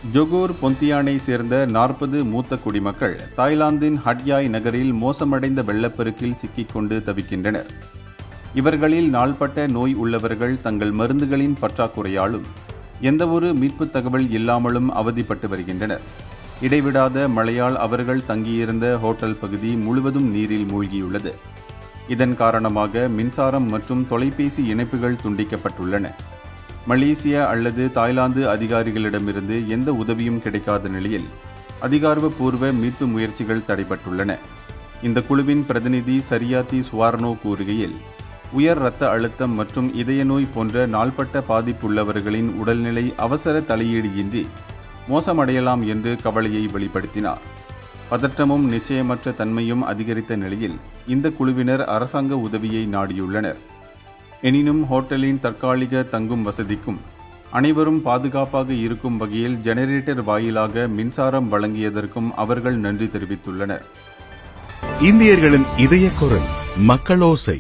Johor பொந்தியானை சேர்ந்த 40 மூத்த குடிமக்கள் தாய்லாந்தின் ஹட்யாய் நகரில் மோசமடைந்த வெள்ளப்பெருக்கில் சிக்கிக்கொண்டு தவிக்கின்றனர். இவர்களில் நாள்பட்ட நோய் உள்ளவர்கள் தங்கள் மருந்துகளின் பற்றாக்குறையாலும் எந்தவொரு மீட்பு தகவல் இல்லாமலும் அவதிப்பட்டு வருகின்றனர். இடைவிடாத மழையால் அவர்கள் தங்கியிருந்த ஹோட்டல் பகுதி முழுவதும் நீரில் மூழ்கியுள்ளது. இதன் காரணமாக மின்சாரம் மற்றும் தொலைபேசி இணைப்புகள் துண்டிக்கப்பட்டுள்ளன. மலேசிய அல்லது தாய்லாந்து அதிகாரிகளிடமிருந்து எந்த உதவியும் கிடைக்காத நிலையில் அதிகாரப்பூர்வ மீட்பு முயற்சிகள் தடைபட்டுள்ளன. இந்த குழுவின் பிரதிநிதி சரியாத்தி சுவார்னோ கூறுகையில், உயர் இரத்த அழுத்தம் மற்றும் இதய நோய் போன்ற நாள்பட்ட பாதிப்புள்ளவர்களின் உடல்நிலை அவசர தலையீடு இன்றி மோசமடையலாம் என்று கவலையை வெளிப்படுத்தினார். பதற்றமும் நிச்சயமற்ற தன்மையும் அதிகரித்த நிலையில் இந்த குழுவினர் அரசாங்க உதவியை நாடியுள்ளனர். எனினும் ஹோட்டலின் தற்காலிக தங்கும் வசதிக்கும் அனைவரும் பாதுகாப்பாக இருக்கும் வகையில் ஜெனரேட்டர் வாயிலாக மின்சாரம் வழங்கியதற்கும் அவர்கள் நன்றி தெரிவித்துள்ளனர். இந்தியர்களின் இதய குரல் மக்களோசை.